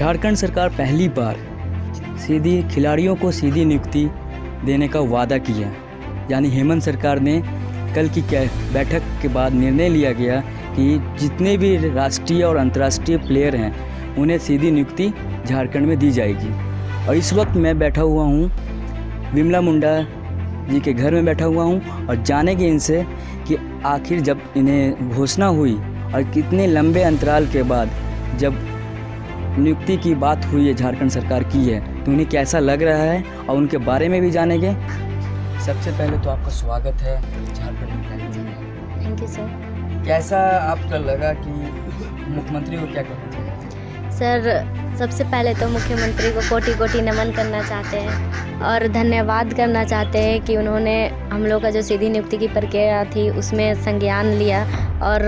झारखंड सरकार पहली बार सीधी खिलाड़ियों को सीधी नियुक्ति देने का वादा किया। यानी हेमंत सरकार ने कल की बैठक के बाद निर्णय लिया गया कि जितने भी राष्ट्रीय और अंतर्राष्ट्रीय प्लेयर हैं उन्हें सीधी नियुक्ति झारखंड में दी जाएगी। और इस वक्त मैं बैठा हुआ हूँ विमला मुंडा जी के घर में बैठा हुआ हूँ और जानेंगे इनसे कि आखिर जब इन्हें घोषणा हुई और कितने लंबे अंतराल के बाद जब नियुक्ति की बात हुई है झारखंड सरकार की है तो उन्हें कैसा लग रहा है और उनके बारे में भी जानेंगे। सबसे पहले तो आपका स्वागत है झारखंड में। Thank you sir. कैसा आपका लगा कि मुख्यमंत्री को क्या कहना चाहिए? सर सबसे पहले तो मुख्यमंत्री को कोटि कोटि नमन करना चाहते हैं और धन्यवाद करना चाहते हैं कि उन्होंने हम लोग का जो सीधी नियुक्ति की प्रक्रिया थी उसमें संज्ञान लिया। और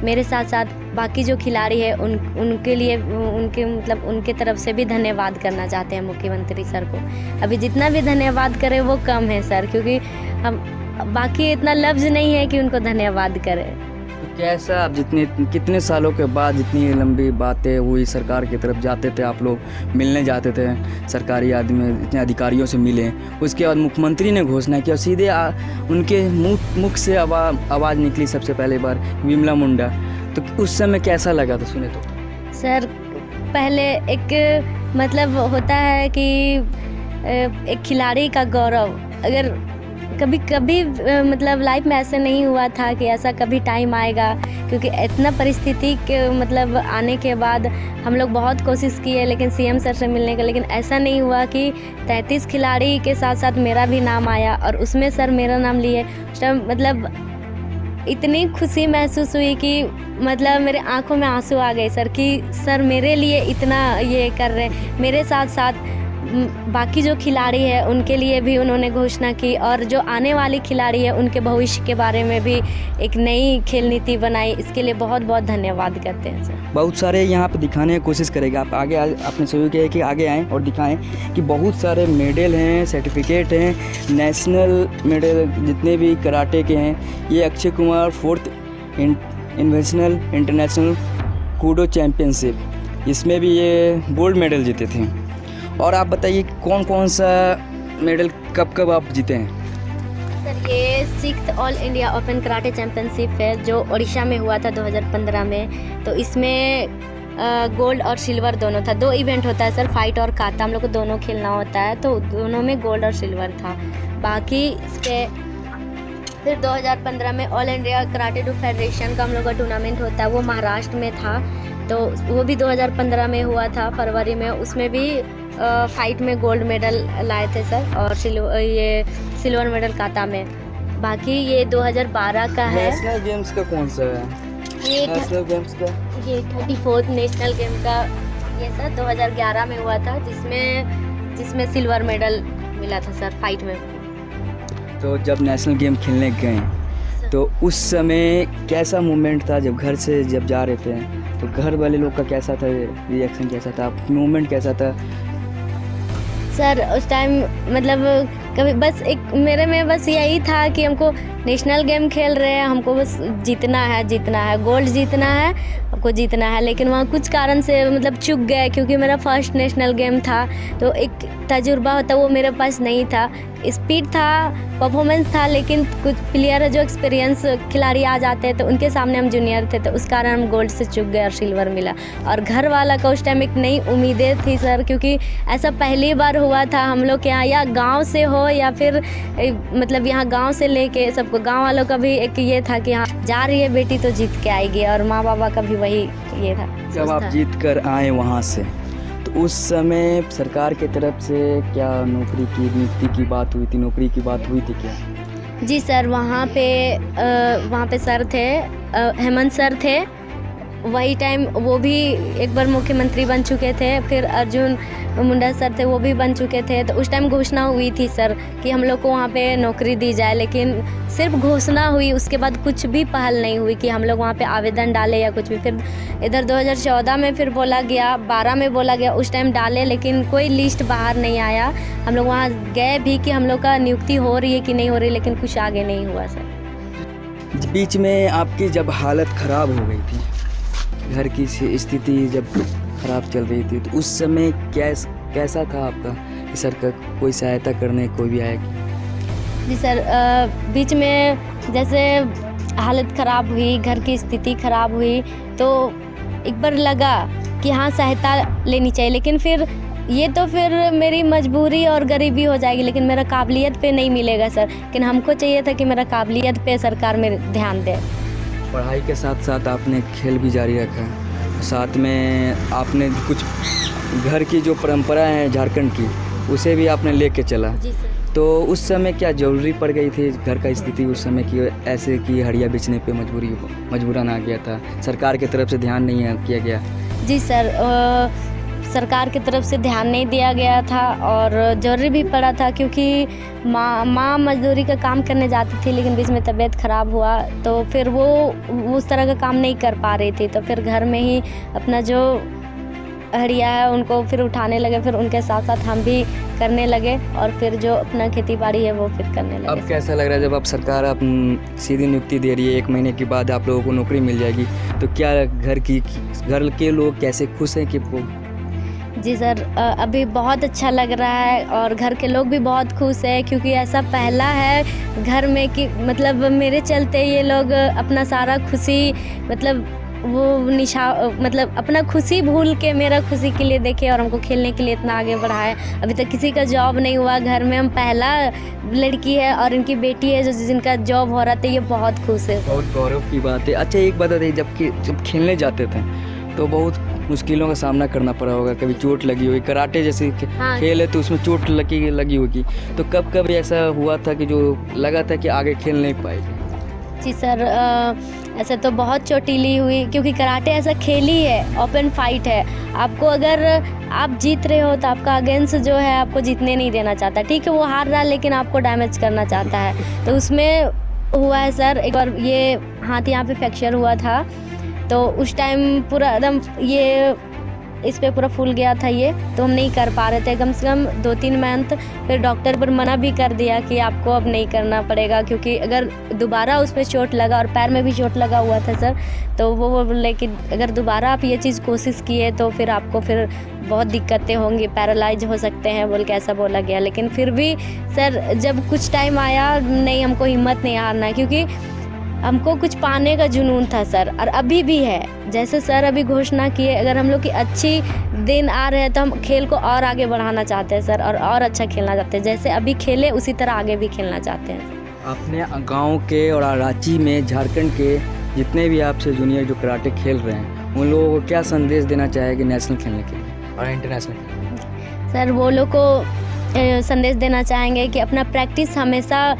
मेरे साथ साथ बाकी जो खिलाड़ी है उनके लिए उनके तरफ से भी धन्यवाद करना चाहते हैं मुख्यमंत्री सर को। अभी जितना भी धन्यवाद करें वो कम है सर, क्योंकि हम बाकी इतना लफ्ज़ नहीं है कि उनको धन्यवाद करें। तो कैसा आप कितने सालों के बाद जितनी लंबी बातें हुई सरकार की तरफ जाते थे, आप लोग मिलने जाते थे सरकारी आदमी इतने अधिकारियों से मिले, उसके बाद मुख्यमंत्री ने घोषणा की और सीधे उनके मुख से आवाज़ निकली सबसे पहले बार विमला मुंडा, तो उस समय कैसा लगा था सुने तो? सर पहले एक मतलब होता है कि एक खिलाड़ी का गौरव, अगर कभी मतलब लाइफ में ऐसे नहीं हुआ था कि ऐसा कभी टाइम आएगा, क्योंकि इतना परिस्थिति के मतलब आने के बाद हम लोग बहुत कोशिश किए लेकिन सीएम सर से मिलने का, लेकिन ऐसा नहीं हुआ कि 33 खिलाड़ी के साथ साथ मेरा भी नाम आया और उसमें सर मेरा नाम लिए। उस टाइम मतलब इतनी खुशी महसूस हुई कि मतलब मेरे आंखों में आंसू आ गए सर, कि सर मेरे लिए इतना ये कर रहे हैं। मेरे साथ साथ बाकी जो खिलाड़ी है उनके लिए भी उन्होंने घोषणा की और जो आने वाली खिलाड़ी है उनके भविष्य के बारे में भी एक नई खेल नीति बनाई। इसके लिए बहुत बहुत धन्यवाद करते हैं सर। बहुत सारे यहाँ पे दिखाने की कोशिश करेगा, आप आगे आपने शुरू किया है कि आगे आएँ और दिखाएं कि बहुत सारे मेडल हैं, सर्टिफिकेट हैं, नेशनल मेडल जितने भी कराटे के हैं। ये Akshay Kumar 4th invitational international kudo championship, इसमें भी ये गोल्ड मेडल जीते थे। और आप बताइए कौन कौन सा मेडल कब आप जीते हैं? सर ये 6th all India open karate championship है जो उड़ीसा में हुआ था 2015 में। तो इसमें गोल्ड और सिल्वर दोनों था। 2 इवेंट होता है सर, फाइट और काता, हम लोग को दोनों खेलना होता है, तो दोनों में गोल्ड और सिल्वर था। बाकी इसके फिर 2015 में all India karate do federation का हम लोग का टूर्नामेंट होता है, वो महाराष्ट्र में था, तो वो भी 2015 में हुआ था फरवरी में। उसमें भी फाइट में गोल्ड मेडल लाए थे सर और ये सिल्वर मेडल काता में। बाकी ये 2012 का है। नेशनल गेम्स का कौन सा है? ये नेशनल गेम्स का ये 34th नेशनल गेम का ये सर 2011 में हुआ था, जिसमें सिल्वर मेडल मिला था सर फाइट में। तो जब नेशनल गेम खेलने गए तो उस समय कैसा मोमेंट था जब घर से जब जा रहे थे, तो घर वाले लोग का कैसा था रिएक्शन, कैसा था मोमेंट, कैसा था? सर उस टाइम मतलब कभी बस एक मेरे में बस यही था कि हमको नेशनल गेम खेल रहे हैं, हमको बस जीतना है, गोल्ड जीतना है, हमको जीतना है। लेकिन वहाँ कुछ कारण से मतलब चूक गए, क्योंकि मेरा फर्स्ट नेशनल गेम था, तो एक तजुर्बा होता वो मेरे पास नहीं था। स्पीड था, परफॉर्मेंस था, लेकिन कुछ प्लेयर जो एक्सपीरियंस खिलाड़ी आ जाते हैं तो उनके सामने हम जूनियर थे, तो उस कारण हम गोल्ड से चूक गए और सिल्वर मिला। और घर वाला का उस टाइम एक नई उम्मीदें थी सर, क्योंकि ऐसा पहली बार हुआ था हम लोग के यहाँ, या गाँव से हो या फिर मतलब यहाँ गाँव से लेके सबको, गाँव वालों का भी एक ये था कि हाँ जा रही है बेटी तो जीत के आएगी, और माँ बाबा का भी वही ये था। जब आप जीत कर आए वहाँ से, तो उस समय सरकार की तरफ से क्या नौकरी की नियुक्ति की बात हुई थी, नौकरी की बात हुई थी क्या? जी सर, वहाँ पे सर थे, हेमंत सर थे, वही टाइम वो भी एक बार मुख्यमंत्री बन चुके थे। फिर अर्जुन मुंडा सर थे, वो भी बन चुके थे। तो उस टाइम घोषणा हुई थी सर कि हम लोग को वहाँ पे नौकरी दी जाए, लेकिन सिर्फ घोषणा हुई, उसके बाद कुछ भी पहल नहीं हुई कि हम लोग वहाँ पे आवेदन डालें या कुछ भी। फिर इधर 2014 में फिर बोला गया, 12 में बोला गया, उस टाइम डाले, लेकिन कोई लिस्ट बाहर नहीं आया। हम लोग वहाँ गए भी कि हम लोग का नियुक्ति हो रही है कि नहीं हो रही, लेकिन कुछ आगे नहीं हुआ सर। बीच में आपकी जब हालत ख़राब हो गई थी, घर की स्थिति जब ख़राब चल रही थी, तो उस समय कैसा था आपका कि सरकार कोई सहायता करने कोई भी आया कि? जी सर, बीच में जैसे हालत ख़राब हुई, घर की स्थिति ख़राब हुई, तो एक बार लगा कि हाँ सहायता लेनी चाहिए, लेकिन फिर ये तो फिर मेरी मजबूरी और गरीबी हो जाएगी, लेकिन मेरा काबिलियत पे नहीं मिलेगा सर। लेकिन हमको चाहिए था कि मेरा काबिलियत पे सरकार मेरे ध्यान दे। पढ़ाई के साथ साथ आपने खेल भी जारी रखा, साथ में आपने कुछ घर की जो परंपरा है झारखंड की उसे भी आपने लेके चला। जी सर। तो उस समय क्या ज़रूरी पड़ गई थी घर का स्थिति उस समय की ऐसे कि हड़िया बेचने पे मजबूरन आ गया था, सरकार की तरफ से ध्यान नहीं किया गया? जी सर, सरकार की तरफ से ध्यान नहीं दिया गया था और ज़रूरी भी पड़ा था, क्योंकि माँ मजदूरी का काम करने जाती थी, लेकिन बीच में तबीयत ख़राब हुआ तो फिर वो उस तरह का काम नहीं कर पा रही थी, तो फिर घर में ही अपना जो हड़िया है उनको फिर उठाने लगे, फिर उनके साथ साथ हम भी करने लगे और फिर जो अपना खेती बाड़ी है वो फिर करने लगे। अब कैसा लग रहा है जब आप सरकार आप सीधी नियुक्ति दे रही है, 1 महीने के बाद आप लोगों को नौकरी मिल जाएगी, तो क्या घर के लोग कैसे खुश हैं कि वो? जी सर, अभी बहुत अच्छा लग रहा है और घर के लोग भी बहुत खुश हैं, क्योंकि ऐसा पहला है घर में कि मतलब मेरे चलते ये लोग अपना सारा खुशी मतलब मतलब अपना खुशी भूल के मेरा खुशी के लिए देखे और हमको खेलने के लिए इतना आगे बढ़ाए। अभी तक किसी का जॉब नहीं हुआ घर में, हम पहला लड़की है और इनकी बेटी है जिनका जॉब हो रहा था, ये बहुत खुश है। बहुत गौरव की बात है। अच्छा एक बात बताइए, जब खेलने जाते थे तो बहुत मुश्किलों का सामना करना पड़ा होगा, कभी चोट लगी होगी, कराटे जैसे हाँ। खेल है तो उसमें चोट लगी होगी, तो कब ऐसा हुआ था कि जो लगा था कि आगे खेल नहीं पाएगी? जी सर, ऐसा तो बहुत चोटिली हुई, क्योंकि कराटे ऐसा खेल ही है, ओपन फाइट है। आपको अगर आप जीत रहे हो तो आपका अगेंस्ट जो है आपको जीतने नहीं देना चाहता, ठीक है वो हार रहा है लेकिन आपको डैमेज करना चाहता है। तो उसमें हुआ है सर, एक बार ये हाथ यहाँ पे फ्रैक्चर हुआ था, तो उस टाइम पूरा एकदम ये इस पे पूरा फूल गया था ये, तो हम नहीं कर पा रहे थे कम से कम 2-3 मंथ। फिर डॉक्टर पर मना भी कर दिया कि आपको अब नहीं करना पड़ेगा, क्योंकि अगर दोबारा उस पर चोट लगा, और पैर में भी चोट लगा हुआ था सर, तो वो बोले कि अगर दोबारा आप ये चीज़ कोशिश किए तो फिर आपको फिर बहुत दिक्कतें होंगी, पैरालाइज हो सकते हैं बोल के ऐसा बोला गया। लेकिन फिर भी सर जब कुछ टाइम आया, नहीं हमको हिम्मत नहीं हारना है, क्योंकि हमको कुछ पाने का जुनून था सर, और अभी भी है। जैसे सर अभी घोषणा किए, अगर हम लोग की अच्छी दिन आ रहे हैं तो हम खेल को और आगे बढ़ाना चाहते हैं सर, और अच्छा खेलना चाहते हैं। जैसे अभी खेले उसी तरह आगे भी खेलना चाहते हैं। अपने गांव के और रांची में झारखंड के जितने भी आपसे जूनियर जो कराटे खेल रहे हैं, उन लोगों को क्या संदेश देना चाहेंगे नेशनल खेलने के लिए और इंटरनेशनल? सर वो लोग को संदेश देना चाहेंगे कि अपना प्रैक्टिस हमेशा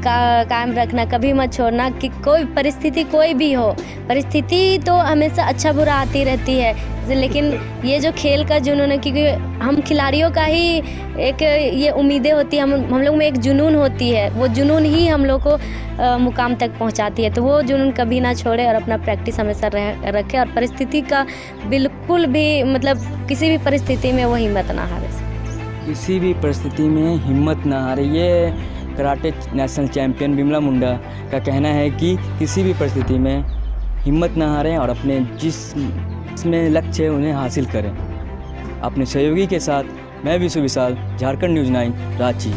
कायम रखना, कभी मत छोड़ना, कि कोई परिस्थिति कोई भी हो, परिस्थिति तो हमेशा अच्छा बुरा आती रहती है, लेकिन ये जो खेल का जुनून है, क्योंकि हम खिलाड़ियों का ही एक ये उम्मीदें होती है, हम लोग में एक जुनून होती है, वो जुनून ही हम लोग को मुकाम तक पहुंचाती है। तो वो जुनून कभी ना छोड़े और अपना प्रैक्टिस हमेशा रखे, और परिस्थिति का बिल्कुल भी मतलब किसी भी परिस्थिति में वो हिम्मत ना हारे। किसी भी परिस्थिति में हिम्मत ना हारे, ये कराटे नेशनल चैम्पियन बिमला मुंडा का कहना है कि किसी भी परिस्थिति में हिम्मत ना हारें और अपने जिसमें लक्ष्य है उन्हें हासिल करें। अपने सहयोगी के साथ मैं विशु विशाल, झारखंड न्यूज़ 9 रांची।